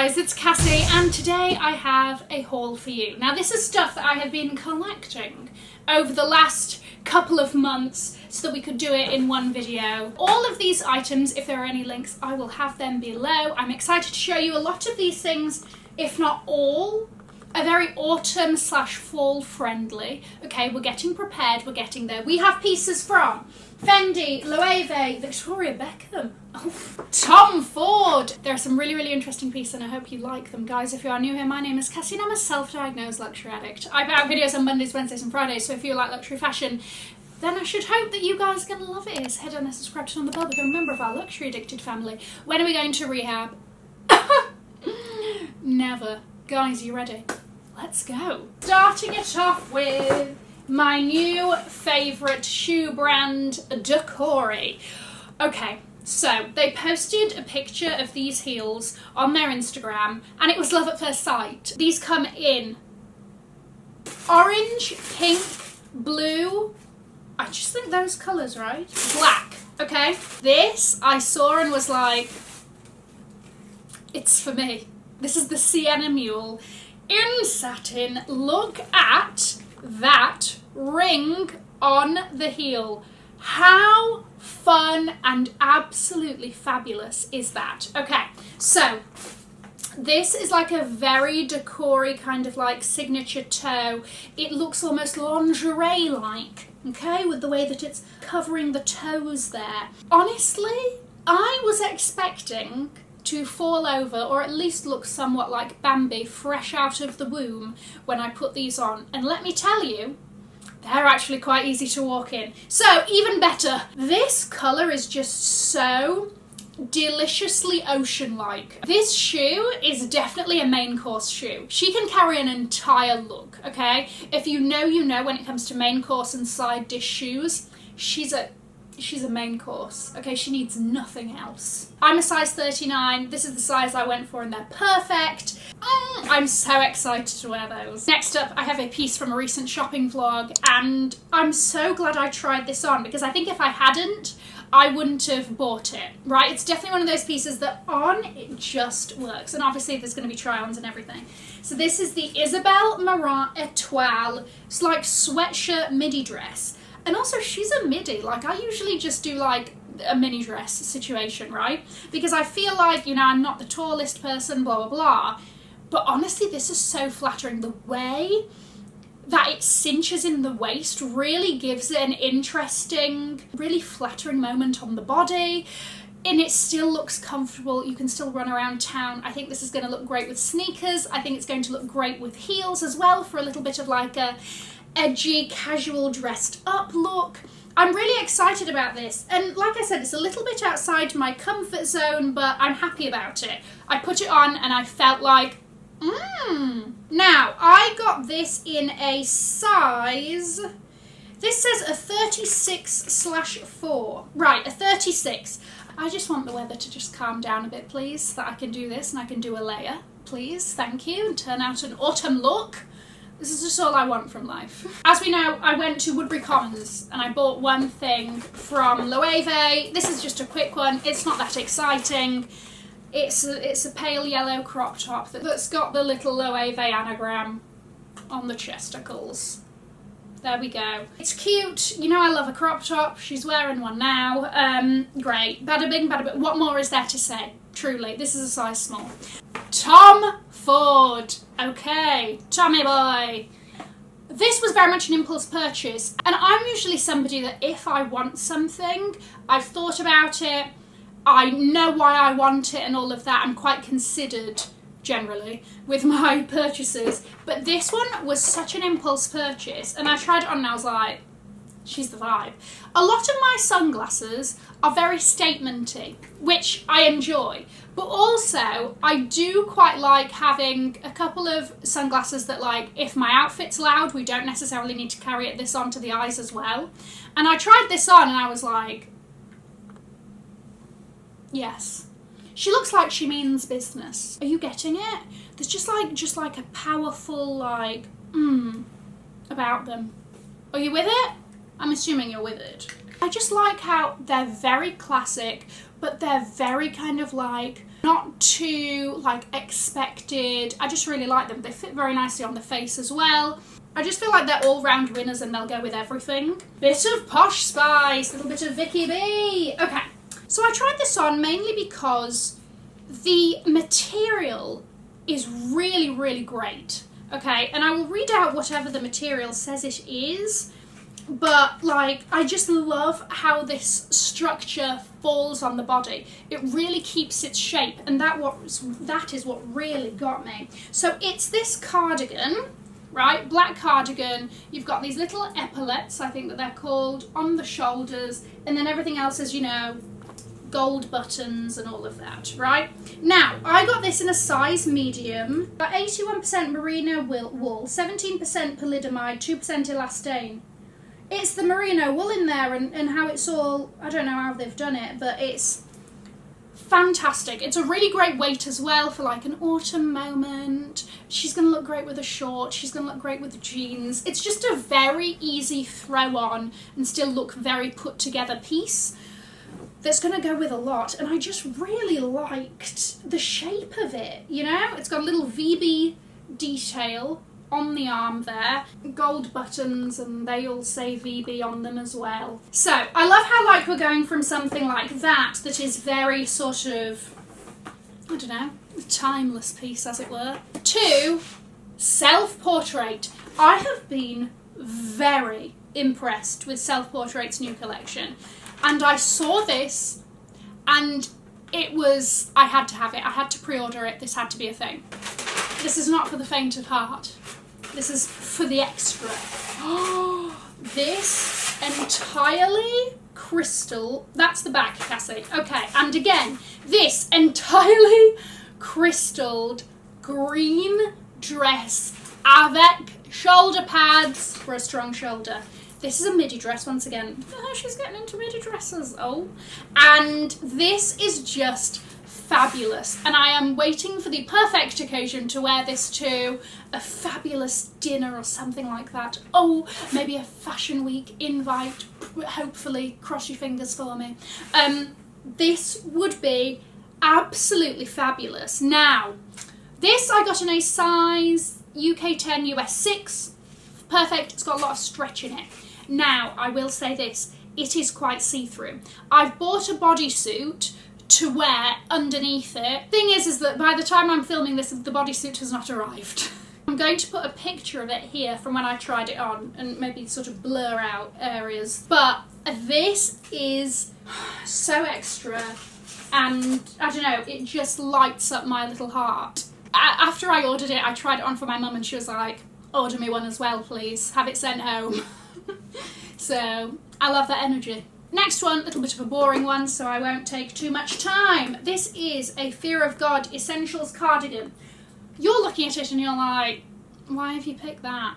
guys, it's Cassie and today I have a haul for you. Now this is stuff that I have been collecting over the last couple of months so that we could do it in one video. All of these items, if there are any links, I will have them below. I'm excited to show you a lot of these things, if not all, are very autumn / fall friendly. Okay, we're getting prepared, we're getting there. We have pieces from Fendi, Loewe, Beckham, Tom Ford. There are some really interesting pieces and I hope you like them. Guys, if you are new here, my name is Cassie and I'm a self-diagnosed luxury addict. I put out videos on Mondays, Wednesdays and Fridays, so if you like luxury fashion, then I should hope that you guys are going to love it. Head on and subscribe to on the bell, become a member of our luxury addicted family. When are we going to rehab? Never. Guys, you ready? Let's go. Starting it off with my new favourite shoe brand, Dakori. Okay, so they posted a picture of these heels on their Instagram and it was love at first sight. These come in orange, pink, blue, I just think those colours, right? Black, okay? This I saw and was like, it's for me. This is the Sienna Mule in satin. Look at that ring on the heel. How fun and absolutely fabulous is that? Okay, so this is like a very Dakori kind of like signature toe. It looks almost lingerie-like, okay, with the way that it's covering the toes there. Honestly, I was expecting to fall over or at least look somewhat like Bambi fresh out of the womb when I put these on, and let me tell you, they're actually quite easy to walk in. So even better, this colour is just so deliciously ocean-like. This shoe is definitely a main course shoe. She can carry an entire look, okay? If you know, you know, when it comes to main course and side dish shoes, she's a main course, okay? She needs nothing else. I'm a size 39. This is the size I went for and they're perfect. I'm so excited to wear those. Next up, I have a piece from a recent shopping vlog and I'm so glad I tried this on because I think if I hadn't, I wouldn't have bought it, right? It's definitely one of those pieces that on, it just works. And obviously there's going to be try-ons and everything. So this is the Isabel Marant Etoile. It's like sweatshirt midi dress. And also she's a midi, like I usually just do like a mini dress situation, right? Because I feel like, you know, I'm not the tallest person, blah, blah, blah. But honestly, this is so flattering. The way that it cinches in the waist really gives it an interesting, really flattering moment on the body. And it still looks comfortable. You can still run around town. I think this is going to look great with sneakers. I think it's going to look great with heels as well for a little bit of like a edgy, casual, dressed up look. I'm really excited about this. And like I said, it's a little bit outside my comfort zone, but I'm happy about it. I put it on and I felt like, Now, I got this in a size, this says a 36/4. Right, a 36. I just want the weather to just calm down a bit, please, so that I can do this and I can do a layer, please, thank you, and turn out an autumn look. This is just all I want from life. As we know, I went to Woodbury Commons and I bought one thing from Loewe. This is just a quick one. It's not that exciting. It's a pale yellow crop top that's got the little Loewe anagram on the chesticles. There we go. It's cute. You know I love a crop top. She's wearing one now. Great. Bada bing, bada bing. What more is there to say? Truly, this is a size small. Tom Ford. Okay, Tommy boy. This was very much an impulse purchase, and I'm usually somebody that if I want something, I've thought about it, I know why I want it and all of that. I'm quite considered, generally, with my purchases, but this one was such an impulse purchase, and I tried it on and I was like, she's the vibe. A lot of my sunglasses are very statementy, which I enjoy, but also I do quite like having a couple of sunglasses that, like, if my outfit's loud, we don't necessarily need to carry this onto the eyes as well. And I tried this on and I was like, yes. She looks like she means business. Are you getting it? There's just like a powerful, like, about them. Are you with it? I'm assuming you're with it. I just like how they're very classic, but they're very kind of like not too like expected. I just really like them. They fit very nicely on the face as well. I just feel like they're all-round winners and they'll go with everything. Bit of Posh Spice, little bit of Vicky B. Okay, so I tried this on mainly because the material is really, really great. Okay, and I will read out whatever the material says it is, but like I just love how this structure falls on the body. It really keeps its shape, and that is what really got me. So it's this cardigan, right? Black cardigan. You've got these little epaulets, I think that they're called, on the shoulders, and then everything else is, you know, gold buttons and all of that, right? Now, I got this in a size medium, about 81% merino wool, 17% polyamide, 2% elastane. It's the merino wool in there and how it's all, I don't know how they've done it, but it's fantastic. It's a really great weight as well for like an autumn moment. She's going to look great with a short. She's going to look great with the jeans. It's just a very easy throw on and still look very put together piece that's going to go with a lot. And I just really liked the shape of it, you know? It's got a little VB detail on the arm there, gold buttons, and they all say VB on them as well. So I love how like we're going from something like that is very sort of, I don't know, a timeless piece as it were, to Self-Portrait. I have been very impressed with Self-Portrait's new collection, and I saw this and it was, I had to have it, I had to pre-order it, this had to be a thing. This is not for the faint of heart. This is for the extra. Oh, this entirely crystal, that's the back, Cassie. Okay, and again, this entirely crystalled green dress avec shoulder pads for a strong shoulder. This is a midi dress once again. Oh, she's getting into midi dresses. Oh, and this is just fabulous, and I am waiting for the perfect occasion to wear this to a fabulous dinner or something like that. Oh, maybe a fashion week invite, hopefully, cross your fingers for me. This would be absolutely fabulous. Now, this I got in a size UK 10, US 6. Perfect, it's got a lot of stretch in it. Now, I will say this, it is quite see-through. I've bought a bodysuit to wear underneath it. Thing is that by the time I'm filming this, the bodysuit has not arrived. I'm going to put a picture of it here from when I tried it on and maybe sort of blur out areas. But this is so extra, and I don't know, it just lights up my little heart. After I ordered it, I tried it on for my mum and she was like, order me one as well, please. Have it sent home. So, I love that energy. Next one, a little bit of a boring one, so I won't take too much time. This is a Fear of God Essentials cardigan. You're looking at it and you're like, why have you picked that?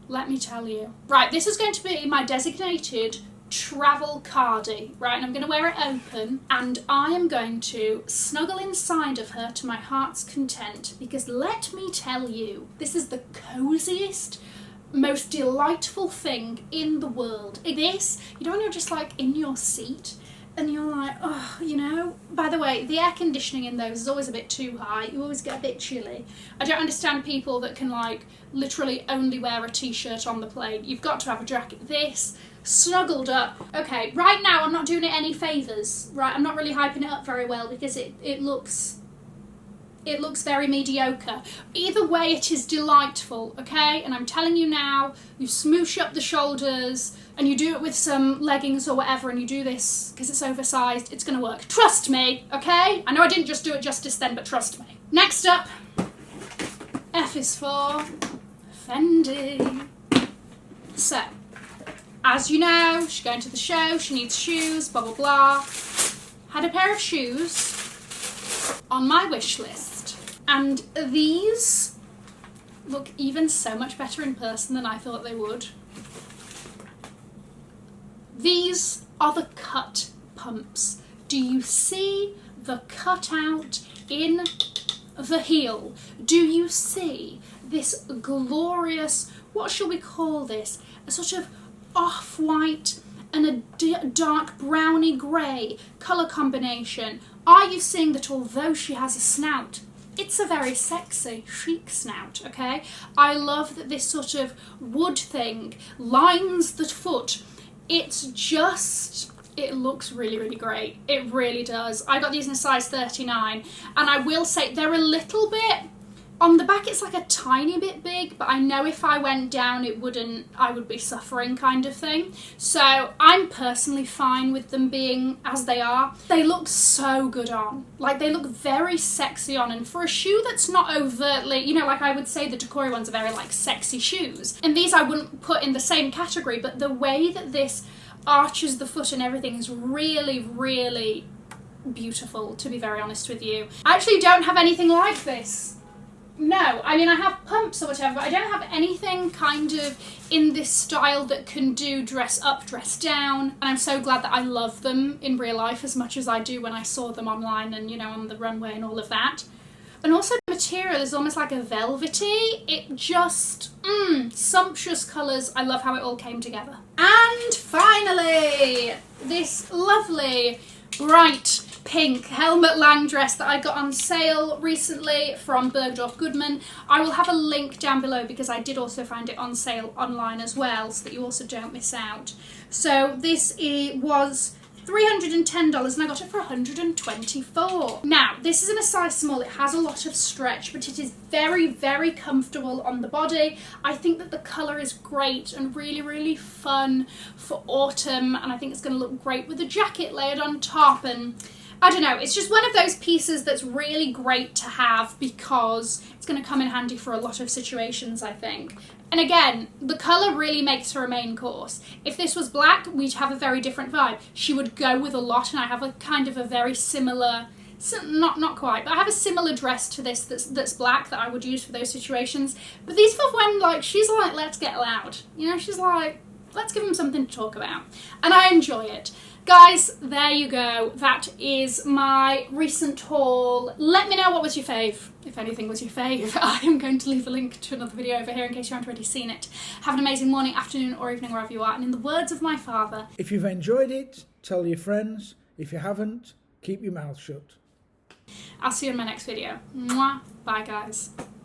Let me tell you. Right, this is going to be my designated travel cardie, right? And I'm going to wear it open, and I am going to snuggle inside of her to my heart's content, because let me tell you, this is the coziest, most delightful thing in the world. This, you know, when you're just like in your seat and you're like, oh, you know, by the way, the air conditioning in those is always a bit too high. You always get a bit chilly. I don't understand people that can like literally only wear a t-shirt on the plane. You've got to have a jacket. This, snuggled up. Okay, right now I'm not doing it any favours, right? I'm not really hyping it up very well because it looks very mediocre. Either way, it is delightful, okay? And I'm telling you now, you smoosh up the shoulders and you do it with some leggings or whatever, and you do this because it's oversized, it's gonna work. Trust me, okay? I know I didn't just do it justice then, but trust me. Next up, F is for Fendi. So, as you know, she's going to the show, she needs shoes, blah, blah, blah. Had a pair of shoes on my wish list. And these look even so much better in person than I thought they would. These are the cut pumps. Do you see the cutout in the heel? Do you see this glorious, what shall we call this? A sort of off-white, and a dark browny grey colour combination, are you seeing that although she has a snout, it's a very sexy, chic snout, okay? I love that this sort of wood thing lines the foot. It's just, it looks really, really great. It really does. I got these in a size 39, and I will say they're a little bit, on the back it's like a tiny bit big, but I know if I went down I would be suffering kind of thing. So I'm personally fine with them being as they are. They look so good on. Like, they look very sexy on, and for a shoe that's not overtly, you know, like I would say the dakori ones are very like sexy shoes, and these I wouldn't put in the same category, but the way that this arches the foot and everything is really, really beautiful, to be very honest with you. I actually don't have anything like this. No, I mean, I have pumps or whatever, but I don't have anything kind of in this style that can do dress up, dress down, and I'm so glad that I love them in real life as much as I do when I saw them online and, you know, on the runway and all of that. And also the material is almost like a velvety, it just, sumptuous colours. I love how it all came together. And finally, this lovely, bright, pink Helmut Lang dress that I got on sale recently from Bergdorf Goodman. I will have a link down below because I did also find it on sale online as well, so that you also don't miss out. So this was $310 and I got it for $124. Now, this is in a size small. It has a lot of stretch, but it is very, very comfortable on the body. I think that the colour is great and really, really fun for autumn, and I think it's going to look great with a jacket layered on top, and I don't know, it's just one of those pieces that's really great to have because it's going to come in handy for a lot of situations, I think. And again, the colour really makes her a main course. If this was black, we'd have a very different vibe. She would go with a lot, and I have a kind of a very similar, not quite, but I have a similar dress to this that's black that I would use for those situations. But these for when, like, she's like, let's get loud. You know, she's like, let's give them something to talk about. And I enjoy it. Guys, there you go. That is my recent haul. Let me know what was your fave, if anything was your fave. I am going to leave a link to another video over here in case you haven't already seen it. Have an amazing morning, afternoon, or evening wherever you are. And in the words of my father, if you've enjoyed it, tell your friends. If you haven't, keep your mouth shut. I'll see you in my next video. Mwah. Bye, guys.